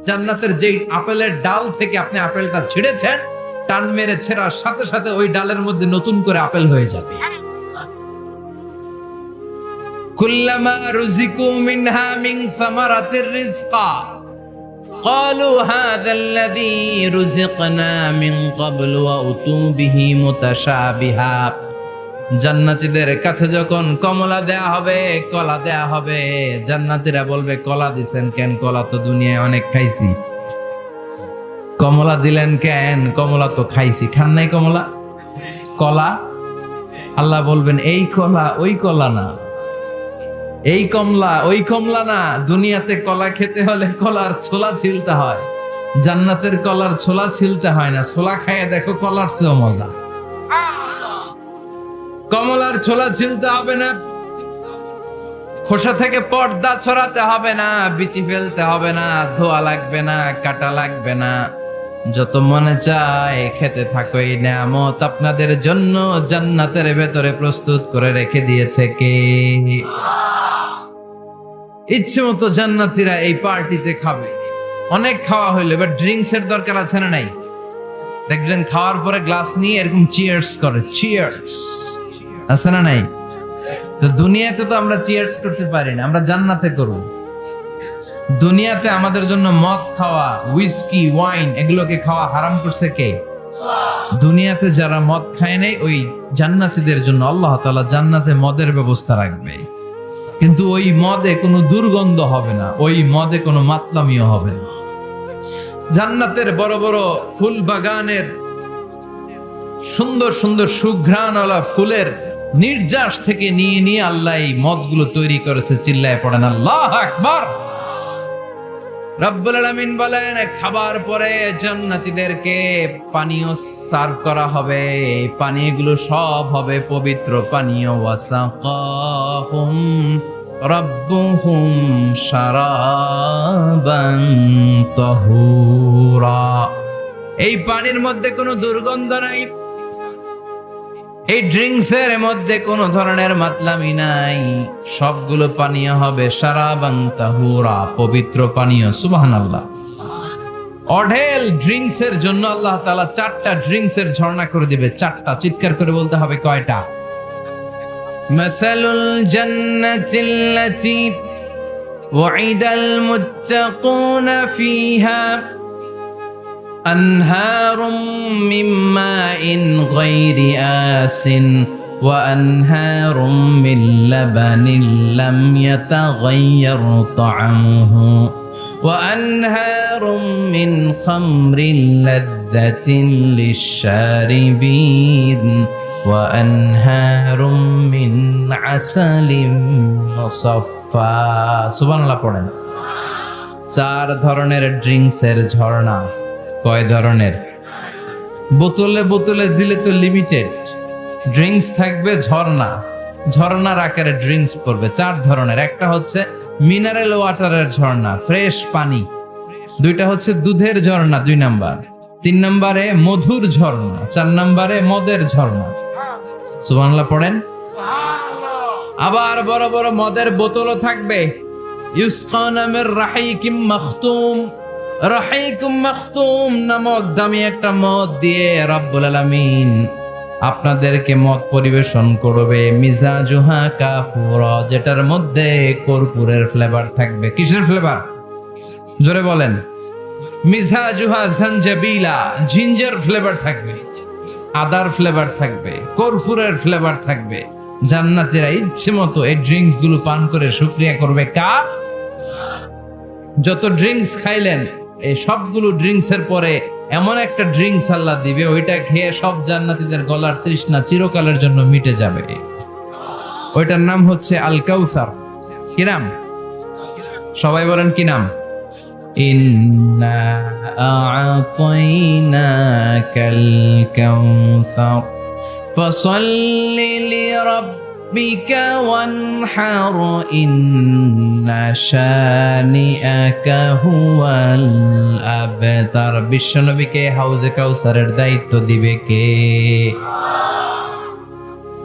জান্নাতের যেই আপেলের ডাল থেকে আপনি আপেলটা ছিঁড়েছেন, টান মেরে ছেঁড়ার সাথে সাথে ওই ডালের মধ্যে নতুন করে আপেল হয়ে যাবে। কুল্লামা রুজিকু মিনহা মিন সামারাতির রিজকা ক্বালু হাযাল্লাযী রুজিকনা মিন ক্বাবলু ওয়া উতু বিহি মুতাশাবিহা। জান্নাতীদের কাছে যখন কমলা দেয়া হবে, কলা দেয়া হবে, জান্নাতীরা বলবে কলা দিছেন কেন? কলা তো দুনিয়ায় অনেক খাইছি। কমলা দিলেন কেন? কমলা তো খাইছি। খান নাই কমলা? কলা? আল্লাহ বলবেন এই কলা ওই কলা না, এই কমলা ওই কমলা না। দুনিয়াতে কলা খেতে হলে কলার ছোলা ছিলতে হয়, জান্নাতের কলার ছোলা ছিলতে হয় না। ছোলা খাইয়ে দেখো, কলার চেয়েও মজা। কমলার ছোলা ছিলতে হবে না, খোসা থেকে পর্দা ছড়াতে হবে না, বিচি ফেলতে হবে না, ধোয়া লাগবে না, কাটা লাগবে না। যত মনে চায় খেতে থাকো। এই নিয়ামত আপনাদের জন্য জান্নাতের ভেতরে প্রস্তুত করে রেখে দিয়েছে কে? ইচ্ছে মতো জান্নাতীরা এই পার্টিতে খাবে। অনেক খাওয়া হইলো, এবার ড্রিঙ্কস এর দরকার আছে না নাই? দেখবেন খাওয়ার পরে গ্লাস নিয়ে এরকম চিয়ার্স করে, চিয়ার্স আছে না নাই? তো দুনিয়াতে তো আমরা চিয়ার্স করতে পারি না, আমরা জান্নাতে করব। দুনিয়াতে আমাদের জন্য মদ খাওয়া, হুইস্কি, ওয়াইন এগুলোকে খাওয়া হারাম করছে কে? দুনিয়াতে যারা মদ খায় নাই, ওই জান্নাতীদের জন্য আল্লাহ তাআলা জান্নাতে মদের ব্যবস্থা রাখবে। কিন্তু ওই মদে কোনো দুর্গন্ধ হবে না, ওই মদে কোনো মাতলামিও হবে না। জান্নাতের বড় বড় ফুল বাগানের সুন্দর সুন্দর সুঘ্রাণওয়ালা ফুলের নির্যাস থেকে নিয়ে নিয়ে আল্লাহ এই মদগুলো তৈরি করেছে। চিল্লায় পড়েন আল্লাহু আকবার। রব্বুল আলামিন বলেন, খাবার পরে জান্নাতীদেরকে পানীয় সার্ভ করা হবে। এই পানীয়গুলো সব হবে পবিত্র পানীয়। ওয়াসাকাহুম রাব্বুহুম শারাবান তাহুরা। এই পানির মধ্যে কোনো দুর্গন্ধ নাই, এই ড্রিঙ্কস এর মধ্যে কোনো ধরনের মাতলামি নাই। সবগুলো পানীয় হবে শারাবান তাহুরা, পবিত্র পানীয়। সুবহানাল্লাহ। অঢেল ড্রিঙ্কস এর জন্য আল্লাহ তাআলা 4টা ড্রিঙ্কস এর ঝর্ণা করে দিবে। 4টা, চিৎকার করে বলতে হবে কয়টা? মাসালুল জান্নাতিল্লাতী ওয়াইদাল মুত্তাকুনা ফিহা أنهار من ماء غير آسن وأنهار من لبن لم يتغير طعمه وأنهار من خمر لذة للشاربين وأنهار من عسل مصفى. সুবহানাল্লাহ পড়েন। 4 ধরনের ড্রিঙ্কসের ঝর্ণা। কয় ধরনের? বোতলে বোতলে দিলে তো লিমিটেড। ড্রিঙ্কস থাকবে ঝর্ণা, ঝর্ণার আকারে ড্রিঙ্কস পড়বে। 4 ধরনের। একটা হচ্ছে মিনারেল ওয়াটারের ঝর্ণা, ফ্রেশ পানি। 2টা হচ্ছে দুধের ঝর্ণা, 2 নাম্বার। 3 নম্বরে মধুর ঝর্ণা, 4 নম্বরে মদের ঝর্ণা। সুবহানাল্লাহ পড়েন। আবার বড় বড় মদের বোতলও থাকবে। ইউসকানা মির রাহিকিম মাখতুম। রাহিকুম মাখতুম নামক দামি একটা মদ দিয়ে রব্বুল আলামিন আপনাদেরকে মদ পরিবেশন করবে। মিজাজুহা কাফুরা, যেটার মধ্যে কর্পূরের ফ্লেভার থাকবে। কিসের ফ্লেভার? জোরে বলেন। মিজাজুহা জানজাবিলা, জিঞ্জার ফ্লেভার থাকবে, আদার ফ্লেভার থাকবে, কর্পূরের ফ্লেভার থাকবে। জান্নাতীরা ইচ্ছে মতো এই ড্রিঙ্কস গুলো পান করে শুকরিয়া করবে কার? যত ড্রিঙ্কস খাইলেন, এই সবগুলো ড্রিঙ্কস এর পরে এমন একটা ড্রিঙ্কস আল্লাহ দিবে, ওইটা খেয়ে সব জান্নাতীদের গলার তৃষ্ণা চিরকালের জন্য মিটে যাবে। ওইটার নাম হচ্ছে আল কাউসার। কি নাম? সবাই বলেন কি নাম? ইন্না আ'তাইনাকাল কাউসার ফাসাল্লি লিরাব্বিকা ওয়ানহার ইন্না শানিআকা হুয়াল আবতার। বিশ্বনবীকে হাউজে কাউসারের দায়িত্ব দিবে কে?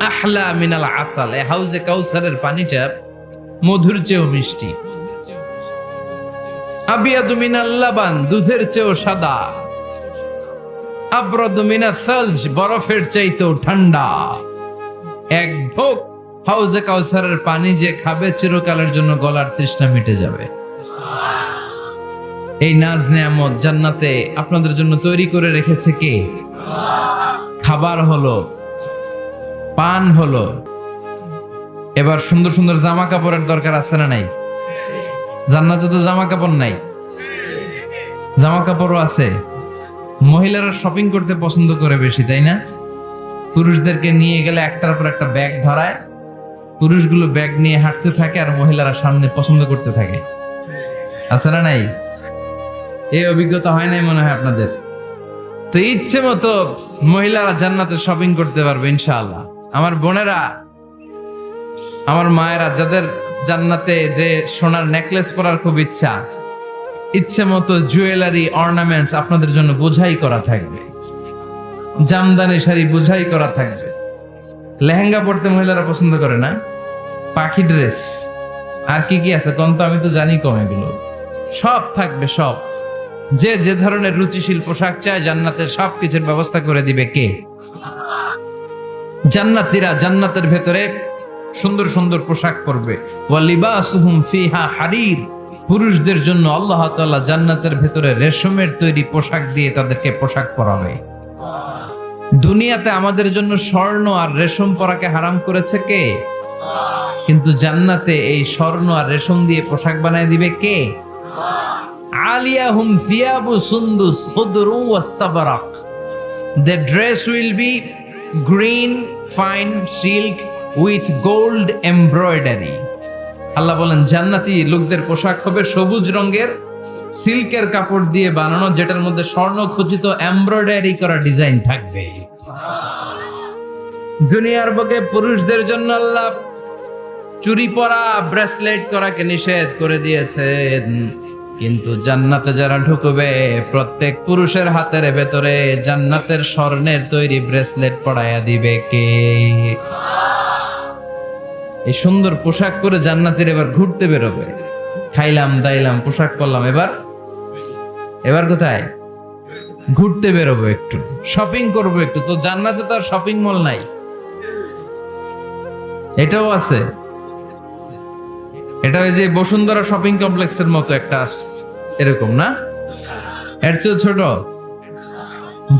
আহলা মিনাল আসাল। এই হাউজে কাউসারের পানিটা মধুর চেয়েও মিষ্টি। আবিয়াদু মিনাল লাবান, দুধের চেয়েও সাদা। আবরাদু মিনাস সালজ, বরফের চাইতেও ঠান্ডা। এক ঢোক হাউজে কাউসারের পানি যে খাবে চিরকালের জন্য গলার তৃষ্ণা মিটে যাবে। এই নাজ নেয়ামত জান্নাতে আপনাদের জন্য তৈরি করে রেখেছে কে? খাবার হলো, পান হলো, এবার সুন্দর সুন্দর জামা কাপড়ের দরকার আছে না নাই? জান্নাতে তো জামা কাপড় নাই, জামা কাপড়ও আছে। মহিলারা শপিং করতে পছন্দ করে বেশি, তাই না? পুরুষদেরকে নিয়ে গেলে একটার পর একটা ব্যাগ ধরায়, পুরুষগুলো ব্যাগ নিয়ে হাঁটতে থাকে আর মহিলারা সামনে পছন্দ করতে থাকে, আছে না নাই? এই অভিজ্ঞতা হয় নাই মনে হয় আপনাদের? তো ইচ্ছে মতো মহিলারা জান্নাতে শপিং করতে পারবে ইনশাআল্লাহ। আমার বোনেরা, আমার মায়েরা, যাদের জান্নাতে যে সোনার নেকলেস পরার খুব ইচ্ছা, ইচ্ছে মতো জুয়েলারি অর্নামেন্টস আপনাদের জন্য বোঝাই করা থাকবে, জামদানি শাড়ি বোঝাই করা থাকবে। লেহেঙ্গা পরতে মহিলারা পছন্দ করে না, পাখি ড্রেস, আর কি কি আছে কোন তো, আমি তো জানি কম, এগুলো সব থাকবে। সব যে যে ধরনের রুচিশীল পোশাক চায় জান্নাতের সব কিছুর ব্যবস্থা করে দিবে কে? জান্নাতীরা জান্নাতের ভেতরে সুন্দর সুন্দর পোশাক পরবে। ওয়া লিবাসুহুম ফিহা হারির, পুরুষদের জন্য আল্লাহ তাআলা জান্নাতের ভেতরে রেশমের তৈরি পোশাক দিয়ে তাদেরকে পোশাক পরাবে। দুনিয়াতে আমাদের জন্য স্বর্ণ আর রেশম পরাকে হারাম করেছে কে? কিন্তু জান্নাতে এই স্বর্ণ আর রেশম দিয়ে পোশাক বানায় দিবে কে? আলিয়াহুম সিয়াবু সুন্দুস খুদরু ওয়াস্তাবরাক, their dress will be green fine silk with gold embroidery। আল্লাহ বলেন জান্নাতি লোকদের পোশাক হবে সবুজ রঙের সিল্কের কাপড় দিয়ে বানানো, যেটার মধ্যে স্বর্ণ খচিত এমব্রয়ডারি করা ডিজাইন থাকবে। দুনিয়ার বুকে পুরুষদের জন্য আল্লাহ চুরি পরা, ব্রেসলেট করাকে নিষেধ করে দিয়েছেন, কিন্তু জান্নাতে যারা ঢুকবে প্রত্যেক পুরুষের হাতের ভেতরে জান্নাতের স্বর্ণের তৈরি ব্রেসলেট পরায়া দিবে কে? এই সুন্দর পোশাক পরে জান্নাতের এবার ঘুরতে বেরোবে। খাইলাম দাইলাম পোশাক পরলাম, এবার কোথায়? ঘুরতে বেরোবো, একটু শপিং করবো একটু। তো জান্নাতে তো আর শপিং মল নাই, এটাও আছে। এটা ওই যে বসুন্ধরা শপিং কমপ্লেক্সের মতো একটা এরকম না, এর চেয়ে ছোট,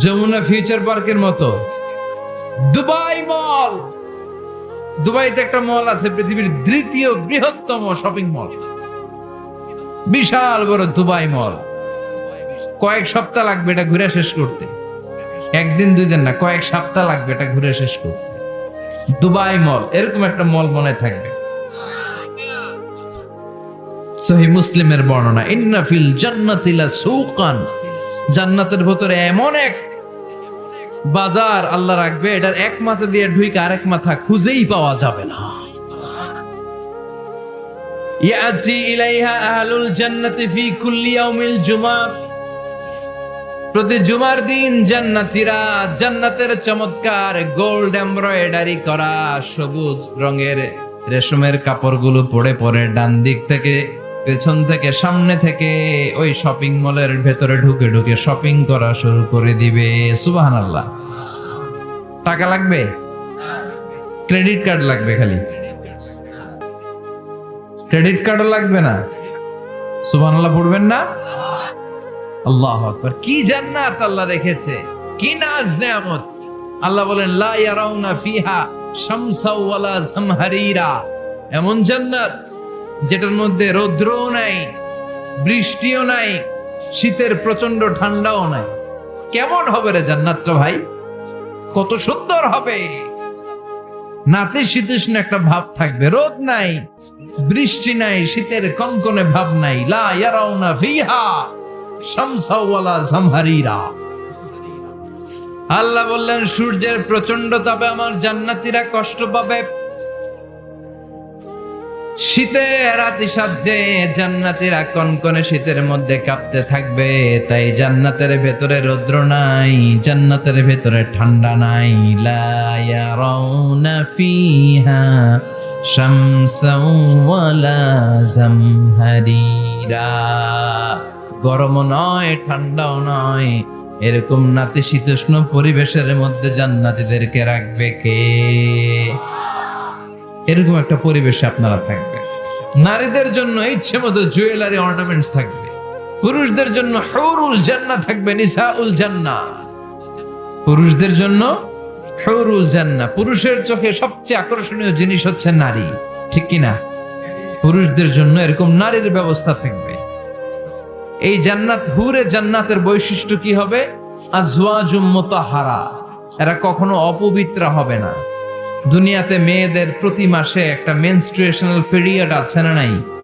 যমুনা ফিউচার পার্কের মতো। দুবাই মল, দুবাইতে একটা মল আছে, পৃথিবীর দ্বিতীয় বৃহত্তম শপিং মল, বিশাল বড় দুবাই মল। কয়েক সপ্তাহ লাগবে এটা ঘুরে শেষ করতে, একদিন দুই দিন না, কয়েক সপ্তাহ লাগবে এটা ঘুরে শেষ করতে। দুবাই মল, এরকম একটা মল মনে থাকবে। সহিহ মুসলিমের বর্ণনা, ইন্না ফিল জান্নাতি লাসুকান, জান্নাতের ভিতরে এমন এক বাজার আল্লাহ রাখবে, এটার এক মাথা দিয়ে ঢুকে আরেক মাথা খুঁজেই পাওয়া যাবে না। ইয়াতি ইলাইহা আহলুল জান্নাতি ফি কুল্লি ইয়াউমিল জুমআ, প্রতি জুমার দিন জান্নাতীরা জান্নাতের চমৎকার গোল্ড এমব্রয়ডারি করা সবুজ রঙের রেশমের কাপড়গুলো পরে পরে ডান দিক থেকে, পেছন থেকে, সামনে থেকে ওই শপিং মলের ভেতরে ঢুকে ঢুকে শপিং করা শুরু করে দিবে। সুবহানাল্লাহ। টাকা লাগবে? ক্রেডিট কার্ড লাগবে, খালি ক্রেডিট কার্ডও লাগবে না। সুবহানাল্লাহ পড়বেন না? আল্লাহু আকবার। কি জান্নাত আল্লাহ রেখেছে, কি নাজ নেয়ামত। আল্লাহ বলেন লা ইয়ারাউনা ফিহা শামসা ওয়ালা জামহারিরা, এমন জান্নাত যেটার মধ্যে রৌদ্রও নাই, বৃষ্টিও নাই, শীতের প্রচন্ড ঠান্ডাও নাই। কেমন হবে রে জান্নাতটা ভাই, কত সুন্দর হবে। নাতিশীতোষ্ণ একটা ভাব থাকবে, রোদ নাই, বৃষ্টি নাই, শীতের কনকনে ভাব নাই। লা ইয়ারাউনা ফিহা শামসা ওয়ালা জামহারিরা। আল্লাহ বললেন সূর্যের প্রচন্ড তাপে আমার জান্নাতীরা কষ্ট পাবে, শীতে রাতি সাজে জান্নাতীরা কনকনে শীতের মধ্যে কাঁপতে থাকবে। তাই জান্নাতের ভেতরে রৌদ্র নাই, জান্নাতের ভেতরে ঠান্ডা নাই। লা ইয়ারাউনা ফিহা শামসাও ওয়ালা জামহারিরা। গরম নয়, ঠান্ডাও নয়, এরকম নাতিশীতোষ্ণ পরিবেশের মধ্যে জান্নাতীদেরকে রাখবে কে? এরকম একটা পরিবেশে আপনারা থাকবেন। নারীদের জন্য ইচ্ছে মতো জুয়েলারি অর্নামেন্টস থাকবে, পুরুষদের জন্য হুরুল জান্নাহ থাকবে, নিসাউল জান্নাহ। পুরুষদের জন্য হুরুল জান্নাহ। পুরুষের চোখে সবচেয়ে আকর্ষণীয় জিনিস হচ্ছে নারী, ঠিক কিনা? পুরুষদের জন্য এরকম নারীর ব্যবস্থা থাকবে। এই জান্নাত, হুরে জান্নাতের বৈশিষ্ট্য কি হবে? আজওয়াজুম মুতাহহারা, এরা কখনো অপবিত্র হবে না। দুনিয়াতে মেয়েদের প্রতি মাসে একটা মেনস্ট্রুয়েশনাল পিরিয়ড আছে না নাই?